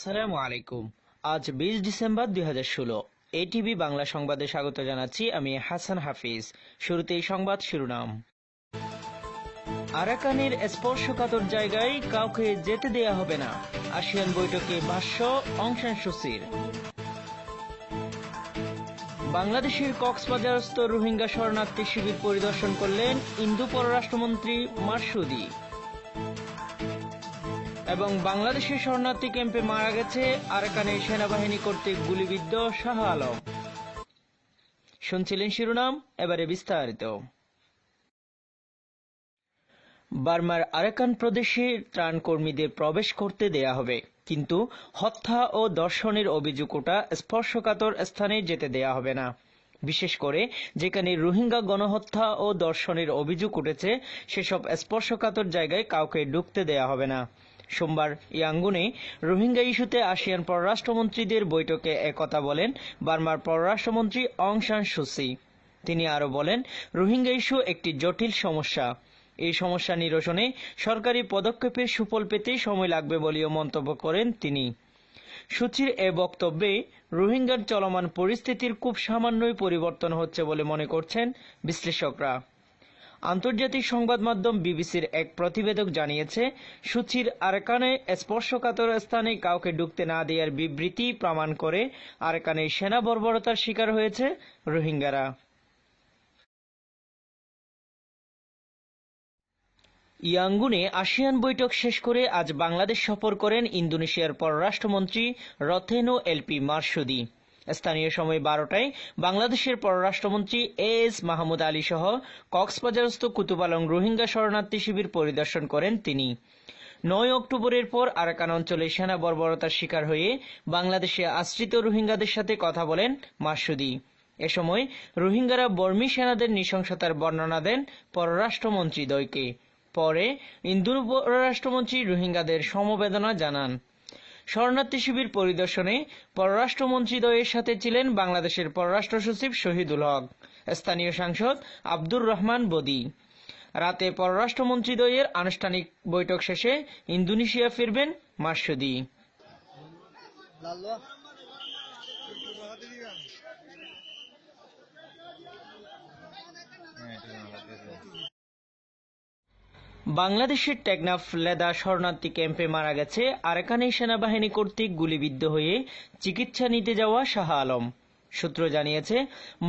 আসসালামু আলাইকুম। আজ 20 ডিসেম্বর 2016। এটিভি বাংলা সংবাদে স্বাগত জানাচ্ছি আমি হাসান হাফিজ। শুরুতেই সংবাদ শিরোনাম। আরাকানের স্পর্শকাতর জায়গায় কাউকে যেতে দেয়া হবে না, আসিয়ান বৈঠকে ভাষ্য অং সান সুচির। বাংলাদেশের কক্সবাজারস্থ রোহিঙ্গা শরণার্থী শিবির পরিদর্শন করলেন ইন্দো পররাষ্ট্রমন্ত্রী মারসুদি। এবং বাংলাদেশের শরণার্থী ক্যাম্পে মারা গেছে আরাকানের সেনাবাহিনী কর্তৃক গুলিবিদ্ধ শাহ আলম। শুনছিলেন শিরোনাম, এবারে বিস্তারিত। বার্মার আরাকান প্রদেশে ত্রাণ কর্মীদের প্রবেশ করতে দেয়া হবে, কিন্তু হত্যা ও ধর্ষণের অভিযোগ ওঠা স্পর্শকাতর স্থানে যেতে দেয়া হবে না। বিশেষ করে যেখানে রোহিঙ্গা গণহত্যা ও ধর্ষণের অভিযোগ উঠেছে সেসব স্পর্শকাতর জায়গায় কাউকে ঢুকতে দেয়া হবে না। সোমবার ইয়াঙ্গুনে রোহিঙ্গা ইস্যুতে আসিয়ান পররাষ্ট্রমন্ত্রীদের বৈঠকে একথা বলেন বার্মার পররাষ্ট্রমন্ত্রী অং সান সুচি। তিনি আরও বলেন, রোহিঙ্গা ইস্যু একটি জটিল সমস্যা। এই সমস্যা নিরসনে সরকারি পদক্ষেপের সুফল পেতে সময় লাগবে বলেও মন্তব্য করেন তিনি। সুচির এ বক্তব্যে রোহিঙ্গার চলমান পরিস্থিতির খুব সামান্যই পরিবর্তন হচ্ছে বলে মনে করছেন বিশ্লেষকরা। আন্তর্জাতিক সংবাদ মাধ্যম বিবিসির এক প্রতিবেদক জানিয়েছে, সুচির আরাকানে স্পর্শকাতর স্থানে কাউকে ঢুকতে না দেওয়ার বিবৃতি প্রমাণ করে আরাকানে সেনা বর্বরতার শিকার হয়েছে রোহিঙ্গারা। ইয়াঙ্গুনে আসিয়ান বৈঠক শেষ করে আজ বাংলাদেশ সফর করেন ইন্দোনেশিয়ার পররাষ্ট্রমন্ত্রী রথেনো এলপি মারসুদি। স্থানীয় সময় 12টায় বাংলাদেশের পররাষ্ট্রমন্ত্রী এএস মাহমুদ আলী সহ কক্সবাজারস্থ কুতুপালং রোহিঙ্গা শরণার্থী শিবির পরিদর্শন করেন তিনি। 9 অক্টোবরের পর আরাকান অঞ্চলে সেনা বর্বরতার শিকার হয়ে বাংলাদেশে আশ্রিত রোহিঙ্গাদের সাথে কথা বলেন মারসুদি। এ সময় রোহিঙ্গারা বর্মী সেনাদের নৃশংসতার বর্ণনা দেন পররাষ্ট্রমন্ত্রীদ্বয়কে। পরে ইন্দো পররাষ্ট্রমন্ত্রী রোহিঙ্গাদের সমবেদনা জানান। শরণার্থী শিবির পরিদর্শনে পররাষ্ট্রমন্ত্রীদ্বয়ের সাথে ছিলেন বাংলাদেশের পররাষ্ট্র সচিব শহীদুল হক, স্থানীয় সাংসদ আব্দুর রহমান বদি। রাতে পররাষ্ট্রমন্ত্রীদ্বয়ের আনুষ্ঠানিক বৈঠক শেষে ইন্দোনেশিয়া ফিরবেন মারসুদি। বাংলাদেশের টেকনাফ লেদা শরণার্থী ক্যাম্পে মারা গেছে আরাকানি সেনাবাহিনী কর্তৃক গুলিবিদ্ধ হয়ে চিকিৎসা নিতে যাওয়া শাহ আলম। সূত্র জানিয়েছে,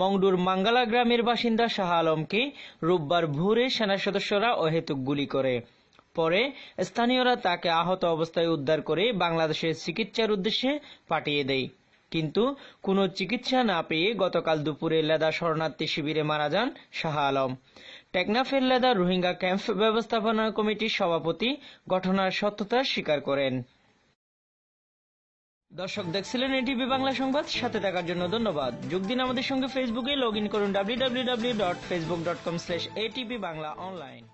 মংডুর মাঙ্গালা গ্রামের বাসিন্দা শাহ আলমকে রোববার ভোরে সেনা সদস্যরা অহেতুক গুলি করে। পরে স্থানীয়রা তাকে আহত অবস্থায় উদ্ধার করে বাংলাদেশের চিকিৎসার উদ্দেশ্যে পাঠিয়ে দেয়, কিন্তু কোনো চিকিৎসা না পেয়ে গতকাল দুপুরে লেদা শরণার্থী শিবিরে মারা যান শাহ আলম। টেকনাফের লেদা রোহিঙ্গা ক্যাম্প ব্যবস্থাপনা কমিটির সভাপতি ঘটনার সত্যতা স্বীকার করেন। দর্শক, দেখছিলেন এটিভি বাংলা সংবাদ। সাথে থাকার জন্য ধন্যবাদ। যোগ দিন আমাদের সঙ্গে ফেসবুকে। লগ ইন করুন www.facebook.com/atv bangla online।